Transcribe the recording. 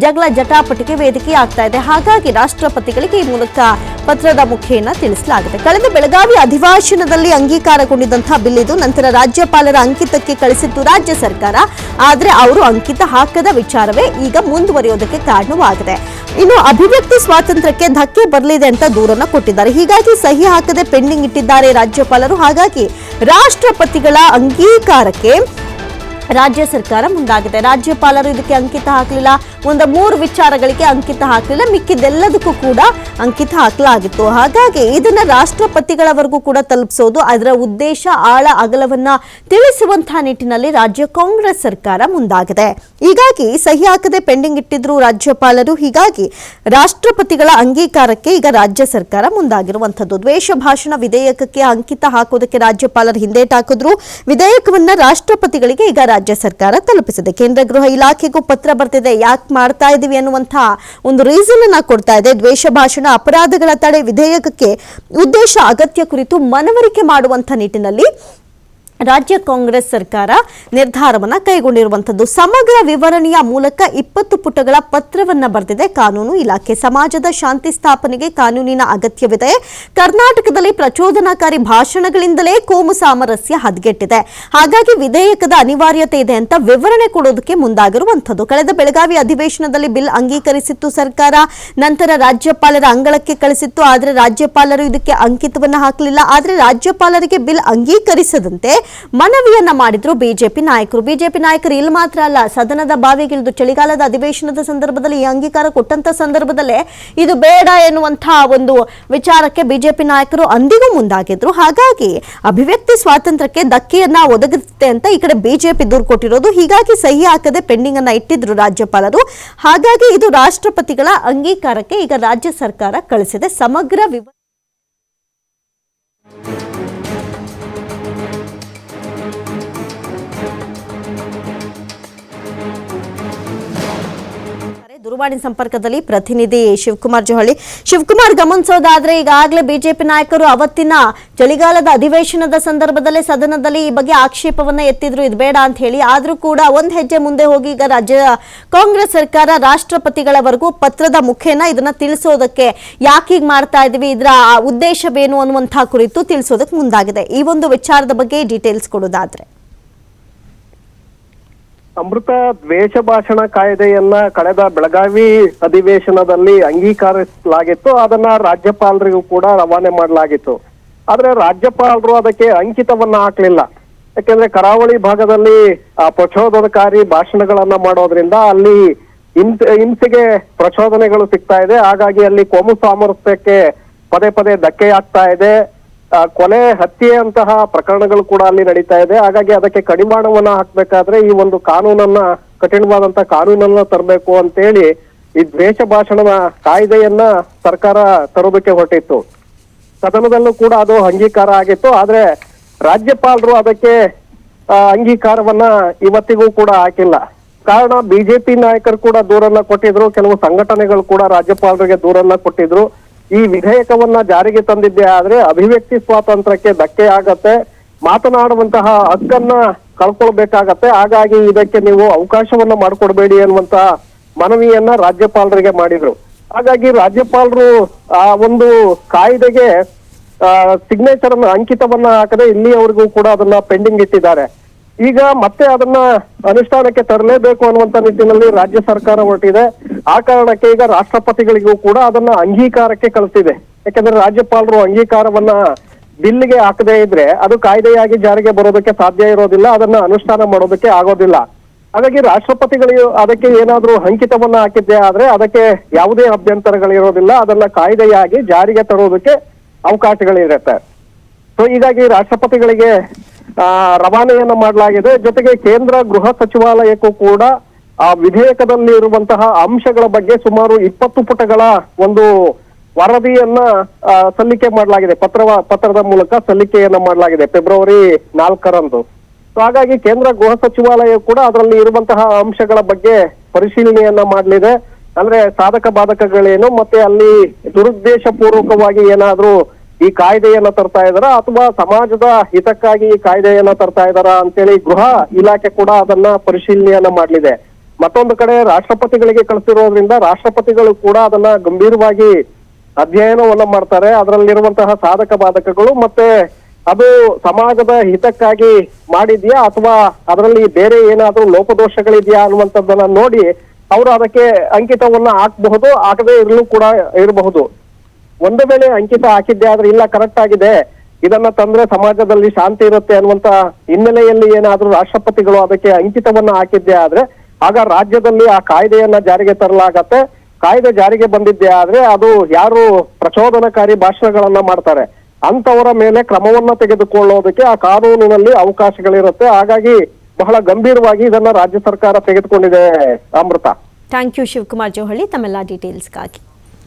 ಜಗಳ ಜಟಾಪಟಿಗೆ ವೇದಿಕೆ ಆಗ್ತಾ ಇದೆ. ಹಾಗಾಗಿ ರಾಷ್ಟ್ರಪತಿಗಳಿಗೆ ಈ ಮೂಲಕ ಪತ್ರದ ಮುಖೇನ ತಿಳಿಸಲಾಗಿದೆ. ಕಳೆದ ಬೆಳಗಾವಿ ಅಧಿವೇಶನದಲ್ಲಿ ಅಂಗೀಕಾರಗೊಂಡಿದ್ದಂತಹ ಬಿಲ್ ಇದು. ನಂತರ ರಾಜ್ಯಪಾಲರ ಅಂಕಿತಕ್ಕೆ ಕಳಿಸಿತ್ತು ರಾಜ್ಯ ಸರ್ಕಾರ. ಆದರೆ ಅವರು ಅಂಕಿತ ಹಾಕದ ವಿಚಾರವೇ ಈಗ ಮುಂದುವರಿಯೋದಕ್ಕೆ ಕಾರಣವಾಗಿದೆ. ಇನ್ನು ಅಭಿವ್ಯಕ್ತಿ ಸ್ವಾತಂತ್ರ್ಯಕ್ಕೆ ಧಕ್ಕೆ ಬರಲಿದೆ ಅಂತ ದೂರನ್ನ ಕೊಟ್ಟಿದ್ದಾರೆ. ಹೀಗಾಗಿ ಸಹಿ ಹಾಕದೆ ಪೆಂಡಿಂಗ್ ಇಟ್ಟಿದ್ದಾರೆ ರಾಜ್ಯಪಾಲರು. ಹಾಗಾಗಿ ರಾಷ್ಟ್ರಪತಿಗಳ ಅಂಗೀಕಾರಕ್ಕೆ ರಾಜ್ಯ ಸರ್ಕಾರ ಮುಂದಾಗಿದೆ. ರಾಜ್ಯಪಾಲರು ಇದಕ್ಕೆ ಅಂಕಿತ ಹಾಕಲಿಲ್ಲ. ಒಂದು 3 ವಿಚಾರಗಳಿಗೆ ಅಂಕಿತ ಹಾಕಲಿಲ್ಲ. ಮಿಕ್ಕಿದೆಲ್ಲದಕ್ಕೂ ಕೂಡ ಅಂಕಿತ ಹಾಕಲಾಗಿತ್ತು. ಹಾಗಾಗಿ ಇದನ್ನ ರಾಷ್ಟ್ರಪತಿಗಳವರೆಗೂ ಕೂಡ ತಲುಪಿಸೋದು, ಅದರ ಉದ್ದೇಶ ಆಳ ಅಗಲವನ್ನ ತಿಳಿಸುವಂತಹ ನಿಟ್ಟಿನಲ್ಲಿ ರಾಜ್ಯ ಕಾಂಗ್ರೆಸ್ ಸರ್ಕಾರ ಮುಂದಾಗಿದೆ. ಹೀಗಾಗಿ ಸಹಿ ಹಾಕದೆ ಪೆಂಡಿಂಗ್ ಇಟ್ಟಿದ್ರು ರಾಜ್ಯಪಾಲರು. ಹೀಗಾಗಿ ರಾಷ್ಟ್ರಪತಿಗಳ ಅಂಗೀಕಾರಕ್ಕೆ ಈಗ ರಾಜ್ಯ ಸರ್ಕಾರ ಮುಂದಾಗಿರುವಂತದ್ದು. ದ್ವೇಷ ಭಾಷಣ ವಿಧೇಯಕಕ್ಕೆ ಅಂಕಿತ ಹಾಕೋದಕ್ಕೆ ರಾಜ್ಯಪಾಲರು ಹಿಂದೇಟಾಕಿದ್ರು. ವಿಧೇಯಕವನ್ನ ರಾಷ್ಟ್ರಪತಿಗಳಿಗೆ ಈಗ ರಾಜ್ಯ ಸರ್ಕಾರ ತಲುಪಿಸಿದೆ. ಕೇಂದ್ರ ಗೃಹ ಇಲಾಖೆಗೂ ಪತ್ರ ಬರ್ತಿದೆ. ಯಾಕೆ ಮಾಡ್ತಾ ಇದೀವಿ ಅನ್ನುವಂತಹ ಒಂದು ರೀಸನ್ ಅನ್ನ ಕೊಡ್ತಾ ಇದೆ. ದ್ವೇಷ ಭಾಷಣ ಅಪರಾಧಗಳ ತಡೆ ವಿಧೇಯಕಕ್ಕೆ ಉದ್ದೇಶ ಅಗತ್ಯ ಕುರಿತು ಮನವರಿಕೆ ಮಾಡುವಂತಹ ನಿಟ್ಟಿನಲ್ಲಿ ರಾಜ್ಯ ಕಾಂಗ್ರೆಸ್ ಸರ್ಕಾರ ನಿರ್ಧಾರವನ್ನ ಕೈಗೊಂಡಿರುವಂತದ್ದು. ಸಮಗ್ರ ವಿವರಣೆಯ ಮೂಲಕ 20 ಪುಟಗಳ ಪತ್ರವನ್ನ ಬರೆದಿದೆ ಕಾನೂನು ಇಲಾಖೆ. ಸಮಾಜದ ಶಾಂತಿ ಸ್ಥಾಪನೆಗೆ ಕಾನೂನಿನ ಅಗತ್ಯವಿದೆ. ಕರ್ನಾಟಕದಲ್ಲಿ ಪ್ರಚೋದನಾಕಾರಿ ಭಾಷಣಗಳಿಂದಲೇ ಕೋಮು ಸಾಮರಸ್ಯ ಹದಗೆಟ್ಟಿದೆ. ಹಾಗಾಗಿ ವಿಧೇಯಕದ ಅನಿವಾರ್ಯತೆ ಇದೆ ಅಂತ ವಿವರಣೆ ಕೊಡೋದಕ್ಕೆ ಮುಂದಾಗಿರುವಂತದ್ದು. ಕಳೆದ ಬೆಳಗಾವಿ ಅಧಿವೇಶನದಲ್ಲಿ ಬಿಲ್ ಅಂಗೀಕರಿಸಿತ್ತು ಸರ್ಕಾರ. ನಂತರ ರಾಜ್ಯಪಾಲರ ಅಂಗಳಕ್ಕೆ ಕಳಿಸಿತ್ತು. ಆದರೆ ರಾಜ್ಯಪಾಲರು ಇದಕ್ಕೆ ಅಂಕಿತವನ್ನ ಹಾಕಲಿಲ್ಲ. ಆದರೆ ರಾಜ್ಯಪಾಲರಿಗೆ ಬಿಲ್ ಅಂಗೀಕರಿಸದಂತೆ ಮನವಿಯನ್ನ ಮಾಡಿದ್ರು ಬಿಜೆಪಿ ನಾಯಕರು. ಇಲ್ಲಿ ಮಾತ್ರ ಅಲ್ಲ, ಸದನದ ಬಾವಿಗಿಳಿದು ಚಳಿಗಾಲದ ಅಧಿವೇಶನದ ಸಂದರ್ಭದಲ್ಲಿ ಈ ಅಂಗೀಕಾರ ಕೊಟ್ಟಂತ ಸಂದರ್ಭದಲ್ಲೇ ಇದು ಬೇಡ ಎನ್ನುವಂತಹ ಒಂದು ವಿಚಾರಕ್ಕೆ ಬಿಜೆಪಿ ನಾಯಕರು ಅಂದಿಗೂ ಮುಂದಾಗಿದ್ರು. ಹಾಗಾಗಿ ಅಭಿವ್ಯಕ್ತಿ ಸ್ವಾತಂತ್ರ್ಯಕ್ಕೆ ಧಕ್ಕೆಯನ್ನ ಒದಗುತ್ತೆ ಅಂತ ಈ ಕಡೆ ಬಿಜೆಪಿ ದೂರು ಕೊಟ್ಟಿರೋದು. ಹೀಗಾಗಿ ಸಹಿ ಹಾಕದೆ ಪೆಂಡಿಂಗ್ ಅನ್ನ ಇಟ್ಟಿದ್ರು ರಾಜ್ಯಪಾಲರು. ಹಾಗಾಗಿ ಇದು ರಾಷ್ಟ್ರಪತಿಗಳ ಅಂಗೀಕಾರಕ್ಕೆ ಈಗ ರಾಜ್ಯ ಸರ್ಕಾರ ಕಳಿಸಿದೆ. ಸಮಗ್ರ ದೂರವಾಣಿ ಸಂಪರ್ಕದಲ್ಲಿ ಪ್ರತಿನಿಧಿ ಶಿವಕುಮಾರ್ ಜೋಹಳಿ. ಶಿವಕುಮಾರ್, ಗಮನಿಸೋದಾದ್ರೆ ಈಗಾಗಲೇ ಬಿಜೆಪಿ ನಾಯಕರು ಅವತ್ತಿನ ಚಳಿಗಾಲದ ಅಧಿವೇಶನದ ಸಂದರ್ಭದಲ್ಲೇ ಸದನದಲ್ಲಿ ಈ ಬಗ್ಗೆ ಆಕ್ಷೇಪವನ್ನ ಎತ್ತಿದ್ರು, ಇದು ಬೇಡ ಅಂತ ಹೇಳಿ. ಆದ್ರೂ ಕೂಡ ಒಂದ್ ಹೆಜ್ಜೆ ಮುಂದೆ ಹೋಗಿ ಈಗ ರಾಜ್ಯ ಕಾಂಗ್ರೆಸ್ ಸರ್ಕಾರ ರಾಷ್ಟ್ರಪತಿಗಳವರೆಗೂ ಪತ್ರದ ಮುಖೇನ ಇದನ್ನ ತಿಳಿಸೋದಕ್ಕೆ ಯಾಕೆ ಹೀಗೆ ಮಾಡ್ತಾ ಇದೀವಿ, ಇದರ ಉದ್ದೇಶವೇನು ಅನ್ನುವಂತಹ ಕುರಿತು ತಿಳಿಸೋದಕ್ಕೆ ಮುಂದಾಗಿದೆ. ಈ ಒಂದು ವಿಚಾರದ ಬಗ್ಗೆ ಡೀಟೇಲ್ಸ್ ಕೊಡೋದಾದ್ರೆ. ಅಮೃತ, ದ್ವೇಷ ಭಾಷಣ ಕಾಯ್ದೆಯನ್ನ ಕಳೆದ ಬೆಳಗಾವಿ ಅಧಿವೇಶನದಲ್ಲಿ ಅಂಗೀಕರಿಸಲಾಗಿತ್ತು. ಅದನ್ನ ರಾಜ್ಯಪಾಲರಿಗೂ ಕೂಡ ರವಾನೆ ಮಾಡಲಾಗಿತ್ತು. ಆದ್ರೆ ರಾಜ್ಯಪಾಲರು ಅದಕ್ಕೆ ಅಂಕಿತವನ್ನ ಹಾಕ್ಲಿಲ್ಲ. ಯಾಕೆಂದ್ರೆ ಕರಾವಳಿ ಭಾಗದಲ್ಲಿ ಪ್ರಚೋದನಕಾರಿ ಭಾಷಣಗಳನ್ನ ಮಾಡೋದ್ರಿಂದ ಅಲ್ಲಿ ಹಿಂಸೆಗೆ ಪ್ರಚೋದನೆಗಳು ಸಿಗ್ತಾ ಇದೆ. ಹಾಗಾಗಿ ಅಲ್ಲಿ ಕೋಮು ಸಾಮರಸ್ಯಕ್ಕೆ ಪದೇ ಪದೇ ಧಕ್ಕೆ ಆಗ್ತಾ ಇದೆ. ಕೊಲೆ, ಹತ್ಯೆಯಂತಹ ಪ್ರಕರಣಗಳು ಕೂಡ ಅಲ್ಲಿ ನಡೀತಾ ಇದೆ. ಹಾಗಾಗಿ ಅದಕ್ಕೆ ಕಡಿವಾಣವನ್ನ ಹಾಕ್ಬೇಕಾದ್ರೆ ಈ ಒಂದು ಕಾನೂನನ್ನ, ಕಠಿಣವಾದಂತ ಕಾನೂನನ್ನ ತರಬೇಕು ಅಂತೇಳಿ ಈ ದ್ವೇಷ ಭಾಷಣದ ಕಾಯ್ದೆಯನ್ನ ಸರ್ಕಾರ ತರೋದಕ್ಕೆ ಹೊರಟಿತ್ತು. ಸದನದಲ್ಲೂ ಕೂಡ ಅದು ಅಂಗೀಕಾರ ಆಗಿತ್ತು. ಆದ್ರೆ ರಾಜ್ಯಪಾಲರು ಅದಕ್ಕೆ ಅಂಗೀಕಾರವನ್ನ ಇವತ್ತಿಗೂ ಕೂಡ ಹಾಕಿಲ್ಲ. ಕಾರಣ, ಬಿಜೆಪಿ ನಾಯಕರು ಕೂಡ ದೂರನ್ನ ಕೊಟ್ಟಿದ್ರು. ಕೆಲವು ಸಂಘಟನೆಗಳು ಕೂಡ ರಾಜ್ಯಪಾಲರಿಗೆ ದೂರನ್ನ ಕೊಟ್ಟಿದ್ರು. ಈ ವಿಧೇಯಕವನ್ನ ಜಾರಿಗೆ ತಂದಿದ್ದೆ ಆದ್ರೆ ಅಭಿವ್ಯಕ್ತಿ ಸ್ವಾತಂತ್ರ್ಯಕ್ಕೆ ಧಕ್ಕೆ ಆಗತ್ತೆ, ಮಾತನಾಡುವಂತಹ ಹಕ್ಕನ್ನ ಕಳ್ಕೊಳ್ಬೇಕಾಗತ್ತೆ. ಹಾಗಾಗಿ ಇದಕ್ಕೆ ನೀವು ಅವಕಾಶವನ್ನ ಮಾಡಿಕೊಡ್ಬೇಡಿ ಅನ್ನುವಂತಹ ಮನವಿಯನ್ನ ರಾಜ್ಯಪಾಲರಿಗೆ ಮಾಡಿದ್ರು. ಹಾಗಾಗಿ ರಾಜ್ಯಪಾಲರು ಆ ಒಂದು ಕಾಯ್ದೆಗೆ ಸಿಗ್ನೇಚರ್ ಅನ್ನ, ಅಂಕಿತವನ್ನ ಹಾಕದೆ ಇಲ್ಲಿಯವರೆಗೂ ಕೂಡ ಅದನ್ನ ಪೆಂಡಿಂಗ್ ಇಟ್ಟಿದ್ದಾರೆ. ಈಗ ಮತ್ತೆ ಅದನ್ನ ಅನುಷ್ಠಾನಕ್ಕೆ ತರಲೇಬೇಕು ಅನ್ನುವಂತ ನಿಟ್ಟಿನಲ್ಲಿ ರಾಜ್ಯ ಸರ್ಕಾರ ಹೊರಟಿದೆ. ಆ ಕಾರಣಕ್ಕೆ ಈಗ ರಾಷ್ಟ್ರಪತಿಗಳಿಗೂ ಕೂಡ ಅದನ್ನ ಅಂಗೀಕಾರಕ್ಕೆ ಕಳಿಸಿದೆ. ಯಾಕಂದ್ರೆ ರಾಜ್ಯಪಾಲರು ಅಂಗೀಕಾರವನ್ನ ಬಿಲ್ಗೆ ಹಾಕದೇ ಇದ್ರೆ ಅದು ಕಾಯ್ದೆಯಾಗಿ ಜಾರಿಗೆ ಬರೋದಕ್ಕೆ ಸಾಧ್ಯ ಇರೋದಿಲ್ಲ, ಅದನ್ನ ಅನುಷ್ಠಾನ ಮಾಡೋದಕ್ಕೆ ಆಗೋದಿಲ್ಲ. ಹಾಗಾಗಿ ರಾಷ್ಟ್ರಪತಿಗಳು ಅದಕ್ಕೆ ಏನಾದ್ರೂ ಅಂಕಿತವನ್ನ ಹಾಕಿದ್ದೆ ಆದ್ರೆ ಅದಕ್ಕೆ ಯಾವುದೇ ಅಭ್ಯಂತರಗಳಿರೋದಿಲ್ಲ, ಅದನ್ನ ಕಾಯ್ದೆಯಾಗಿ ಜಾರಿಗೆ ತರೋದಕ್ಕೆ ಅವಕಾಶಗಳಿರುತ್ತೆ. ಸೊ ಹೀಗಾಗಿ ರಾಷ್ಟ್ರಪತಿಗಳಿಗೆ ರವಾನೆಯನ್ನ ಮಾಡಲಾಗಿದೆ. ಜೊತೆಗೆ ಕೇಂದ್ರ ಗೃಹ ಸಚಿವಾಲಯಕ್ಕೂ ಕೂಡ ಆ ವಿಧೇಯಕದಲ್ಲಿ ಇರುವಂತಹ ಅಂಶಗಳ ಬಗ್ಗೆ ಸುಮಾರು 20 ಪುಟಗಳ ಒಂದು ವರದಿಯನ್ನ ಸಲ್ಲಿಕೆ ಮಾಡಲಾಗಿದೆ. ಪತ್ರದ ಮೂಲಕ ಸಲ್ಲಿಕೆಯನ್ನ ಮಾಡಲಾಗಿದೆ ಫೆಬ್ರವರಿ 4ರಂದು. ಸೊ ಹಾಗಾಗಿ ಕೇಂದ್ರ ಗೃಹ ಸಚಿವಾಲಯ ಕೂಡ ಅದರಲ್ಲಿ ಇರುವಂತಹ ಅಂಶಗಳ ಬಗ್ಗೆ ಪರಿಶೀಲನೆಯನ್ನ ಮಾಡಲಿದೆ. ಅಂದ್ರೆ ಸಾಧಕ ಬಾಧಕಗಳೇನು, ಮತ್ತೆ ಅಲ್ಲಿ ದುರುದ್ದೇಶ ಪೂರ್ವಕವಾಗಿ ಏನಾದ್ರೂ ಈ ಕಾಯ್ದೆಯನ್ನ ತರ್ತಾ ಇದಾರ ಅಥವಾ ಸಮಾಜದ ಹಿತಕ್ಕಾಗಿ ಈ ಕಾಯ್ದೆಯನ್ನ ತರ್ತಾ ಇದಾರ ಅಂತೇಳಿ ಗೃಹ ಇಲಾಖೆ ಕೂಡ ಅದನ್ನ ಪರಿಶೀಲನೆಯನ್ನ ಮಾಡಲಿದೆ. ಮತ್ತೊಂದು ಕಡೆ ರಾಷ್ಟ್ರಪತಿಗಳಿಗೆ ಕಳಿಸಿರೋದ್ರಿಂದ ರಾಷ್ಟ್ರಪತಿಗಳು ಕೂಡ ಅದನ್ನ ಗಂಭೀರವಾಗಿ ಅಧ್ಯಯನವನ್ನ ಮಾಡ್ತಾರೆ. ಅದರಲ್ಲಿರುವಂತಹ ಸಾಧಕ ಬಾಧಕಗಳು ಮತ್ತೆ ಅದು ಸಮಾಜದ ಹಿತಕ್ಕಾಗಿ ಮಾಡಿದ್ಯಾ ಅಥವಾ ಅದರಲ್ಲಿ ಬೇರೆ ಏನಾದ್ರೂ ಲೋಪದೋಷಗಳಿದೆಯಾ ಅನ್ನುವಂಥದ್ದನ್ನ ನೋಡಿ ಅವರು ಅದಕ್ಕೆ ಅಂಕಿತವನ್ನ ಹಾಕಬಹುದು, ಹಾಕದೇ ಇರಲು ಕೂಡ ಇರಬಹುದು. ಒಂದು ವೇಳೆ ಅಂಕಿತ ಹಾಕಿದ್ದೆ ಆದ್ರೆ ಇಲ್ಲ ಕರೆಕ್ಟ್ ಆಗಿದೆ, ಇದನ್ನ ತಂದ್ರೆ ಸಮಾಜದಲ್ಲಿ ಶಾಂತಿ ಇರುತ್ತೆ ಅನ್ನುವಂತ ಹಿನ್ನೆಲೆಯಲ್ಲಿ ಏನಾದ್ರೂ ರಾಷ್ಟ್ರಪತಿಗಳು ಅದಕ್ಕೆ ಅಂಕಿತವನ್ನ ಹಾಕಿದ್ದೆ ಆದ್ರೆ ಆಗ ರಾಜ್ಯದಲ್ಲಿ ಆ ಕಾಯ್ದೆಯನ್ನ ಜಾರಿಗೆ ತರಲಾಗತ್ತೆ. ಕಾಯ್ದೆ ಜಾರಿಗೆ ಬಂದಿದ್ದೆ ಆದ್ರೆ ಅದು ಯಾರು ಪ್ರಚೋದನಕಾರಿ ಭಾಷಣಗಳನ್ನ ಮಾಡ್ತಾರೆ ಅಂತವರ ಮೇಲೆ ಕ್ರಮವನ್ನ ತೆಗೆದುಕೊಳ್ಳೋದಕ್ಕೆ ಆ ಕಾನೂನಿನಲ್ಲಿ ಅವಕಾಶಗಳಿರುತ್ತೆ. ಹಾಗಾಗಿ ಬಹಳ ಗಂಭೀರವಾಗಿ ಇದನ್ನ ರಾಜ್ಯ ಸರ್ಕಾರ ತೆಗೆದುಕೊಂಡಿದೆ. ಅಮೃತ. ಥ್ಯಾಂಕ್ ಯು ಶಿವಕುಮಾರ್ ಜೋಹಳ್ಳಿ ತಮ್ಮೆಲ್ಲ ಡೀಟೇಲ್ಸ್ಗಾಗಿ.